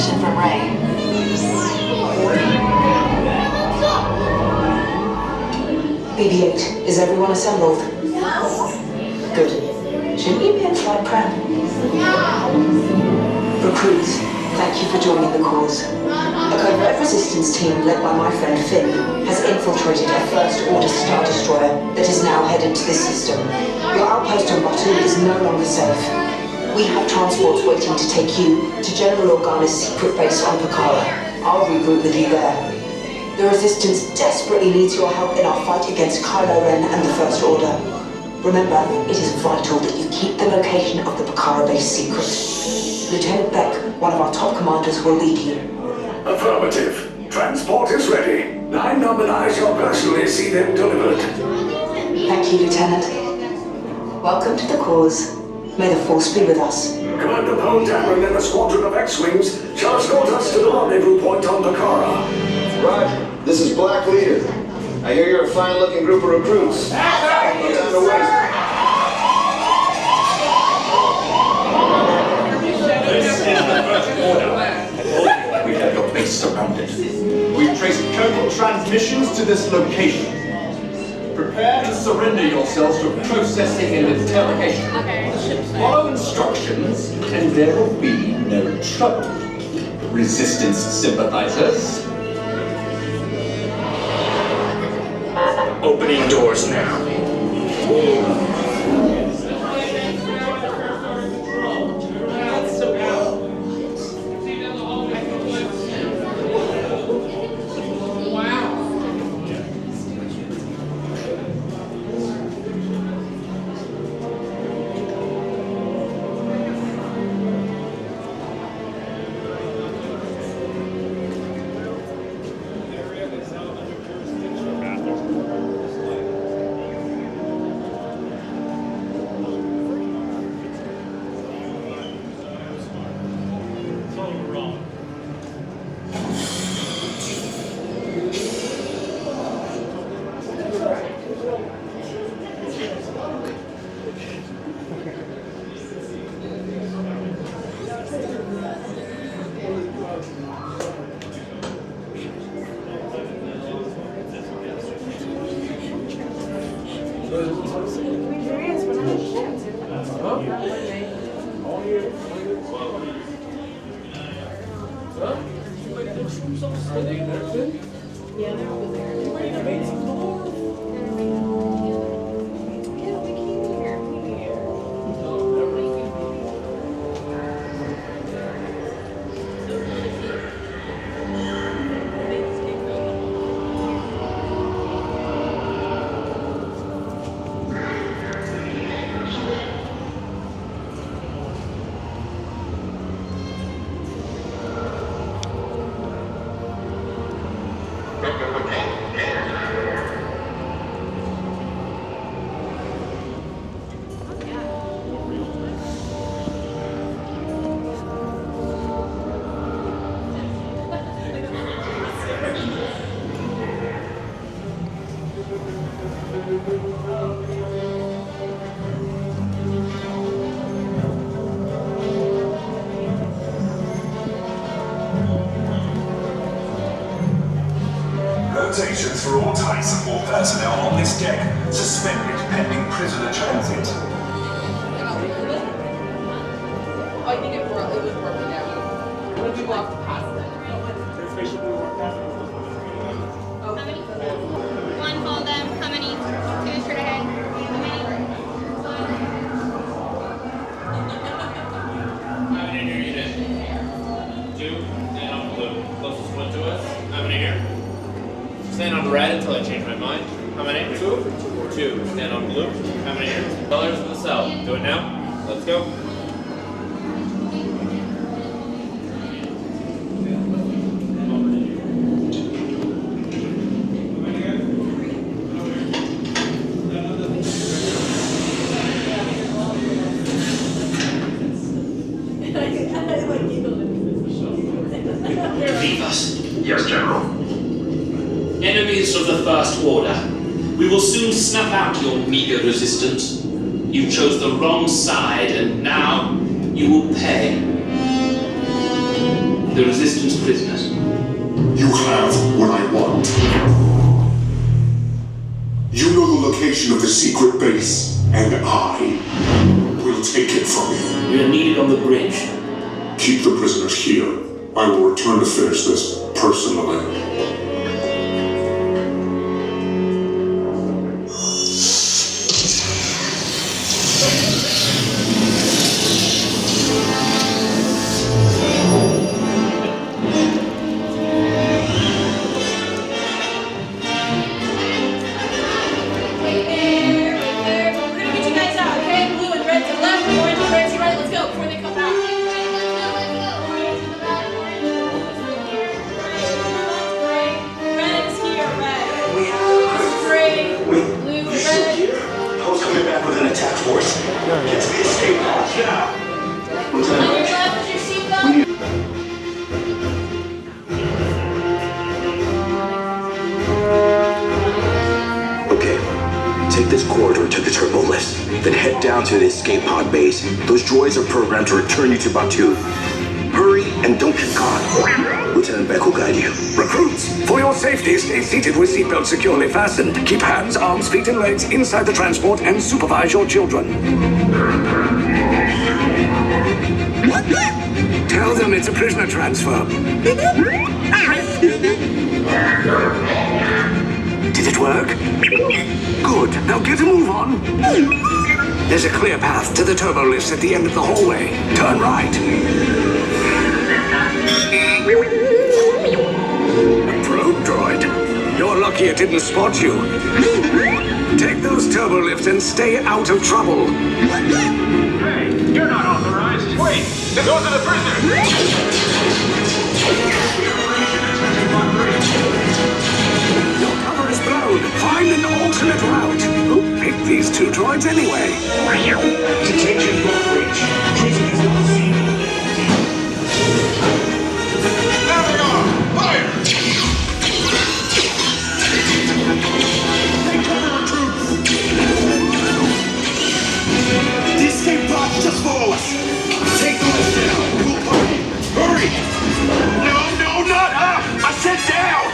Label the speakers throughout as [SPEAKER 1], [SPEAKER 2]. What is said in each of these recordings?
[SPEAKER 1] transmission from Ray.
[SPEAKER 2] BB-8, is everyone assembled? Good. Shouldn't you be in flight prep? Recruits, thank you for joining the cause. A covert resistance team led by my friend Finn has infiltrated a First Order Star Destroyer that is now headed to this system. Your outpost on Batu is no longer safe. We have transports waiting to take you to General Organa's secret base on Pakara. I'll regroup with you there. The Resistance desperately needs your help in our fight against Kylo Ren and the First Order. Remember, it is vital that you keep the location of the Pakara base secret. Lieutenant Beck, one of our top commanders, will lead you.
[SPEAKER 3] Affirmative. Transport is ready. 9 Number shall personally see them delivered.
[SPEAKER 2] Thank you, Lieutenant. Welcome to the cause. May the Force be with us.
[SPEAKER 3] Commander Poe Dameron and a squadron of X-Wings shall escort us to the rendezvous point on Pakara.
[SPEAKER 4] Roger. This is Black Leader. I hear you're a fine-looking group of recruits. No time to waste.
[SPEAKER 5] This is the First Order. We have your base surrounded. We've traced coded transmissions to this location. Prepare to surrender yourselves to processing and interrogation. Follow instructions, and there will be no trouble. Resistance sympathizers.
[SPEAKER 3] Opening doors now.
[SPEAKER 6] Rotations for all type support personnel on this deck suspended pending prisoner transit.
[SPEAKER 7] I think it was working out. When we walked past it.
[SPEAKER 8] One, hold them. How many? Two, straight ahead. How many?
[SPEAKER 9] How many here you did? 2, stand on blue. Closest one to us. How many here? Stand on red until I change my mind. How many? 2. Stand on blue. How many here? Colors of the cell. Do it now. Let's go.
[SPEAKER 6] Yes, General.
[SPEAKER 10] Enemies of the First Order, we will soon snuff out your meager resistance. You chose the wrong side, and now you will pay. the Resistance prisoners.
[SPEAKER 1] You have what I want. You know the location of the secret base, and I will take it from you.
[SPEAKER 10] We are needed on the bridge.
[SPEAKER 1] Keep the prisoners here. I will return to finish this personally.
[SPEAKER 7] Wait there. We're gonna get you guys out, okay? Blue and red to the left, orange and red to the right. Let's go before they come back. Red is here, red. This is gray, blue, red.
[SPEAKER 3] I was coming back with an attack force. Get to the escape pod now.
[SPEAKER 7] On your left is your seatbelt.
[SPEAKER 11] Okay, take this corridor to the turbo lift, then head down to the escape pod base. Those droids are programmed to return you to Batu. Hurry and don't get caught. Lieutenant Beck will guide you.
[SPEAKER 3] Recruits, for your safety, stay seated with seatbelts securely fastened. Keep hands, arms, feet, and legs inside the transport and supervise your children. Tell them it's a prisoner transfer. Did it work? Good. Now get a move on. There's a clear path to the turbo lifts at the end of the hallway. Turn right. Probe droid. You're lucky it didn't spot you. Take those turbo lifts and stay out of trouble.
[SPEAKER 6] Hey, you're not authorized. Wait, those are the prisoners.
[SPEAKER 3] Your cover is blown. Find an alternate route. Who picked these two droids anyway?
[SPEAKER 6] Detention block breach. Prisoners not seen. There they are! Fire! Take cover, recruits! The escape pod just below us! Take the lift down! We'll party! Hurry! No, not up! I said down!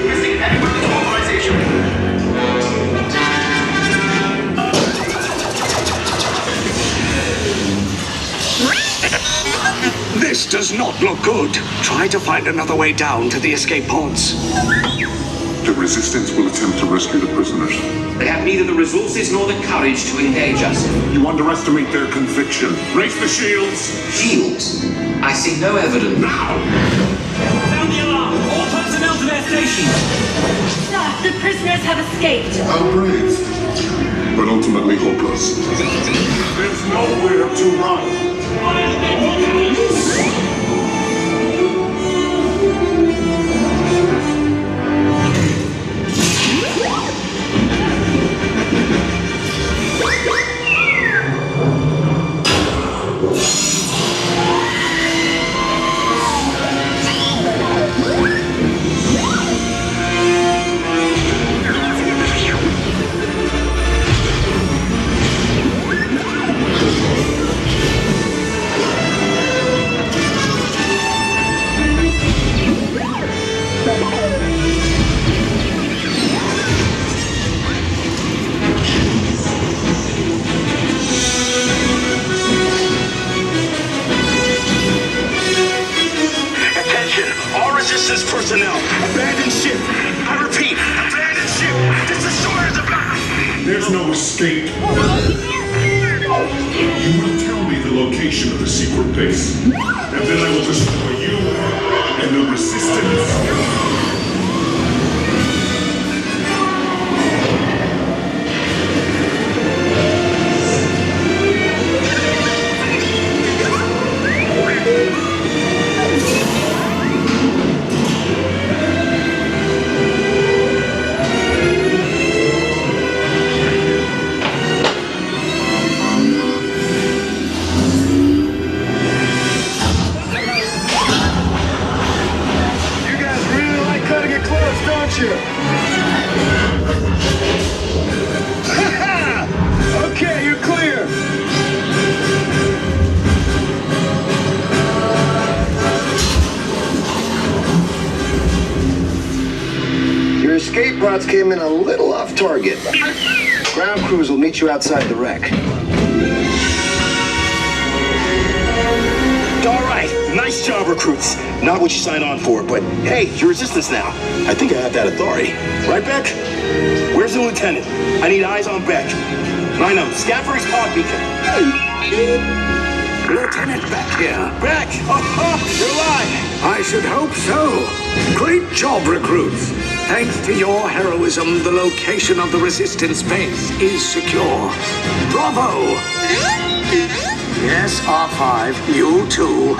[SPEAKER 6] Missing anyone with authorization.
[SPEAKER 3] This does not look good. Try to find another way down to the escape pods.
[SPEAKER 1] The Resistance will attempt to rescue the prisoners.
[SPEAKER 10] They have neither the resources nor the courage to engage us.
[SPEAKER 1] You underestimate their conviction. Raise the shields!
[SPEAKER 10] Shields? I see no evidence.
[SPEAKER 1] Now!
[SPEAKER 12] Sound the alarm! All personnel to their stations!
[SPEAKER 7] Sir, the prisoners have escaped.
[SPEAKER 1] How brave, but ultimately hopeless. There's nowhere to run.
[SPEAKER 3] Resistance personnel, abandon ship. I repeat, abandon ship. This destroyer is about.
[SPEAKER 1] There's no escape. You will tell me the location of the secret base, and then I will destroy you and the Resistance.
[SPEAKER 3] You guys really like
[SPEAKER 11] shots came in a little off target. Ground crews will meet you outside the wreck.
[SPEAKER 6] All right, nice job, recruits. Not what you signed on for, but hey, you're resistance now. I think I have that authority. Right, Beck? Where's the lieutenant? I need eyes on Beck. Rhino, scan for his pod beacon.
[SPEAKER 3] Lieutenant Beck here.
[SPEAKER 6] Beck! Oh, you're alive!
[SPEAKER 3] I should hope so. Great job, recruits. Thanks to your heroism, the location of the resistance base is secure. Bravo! Yes, R5, you too.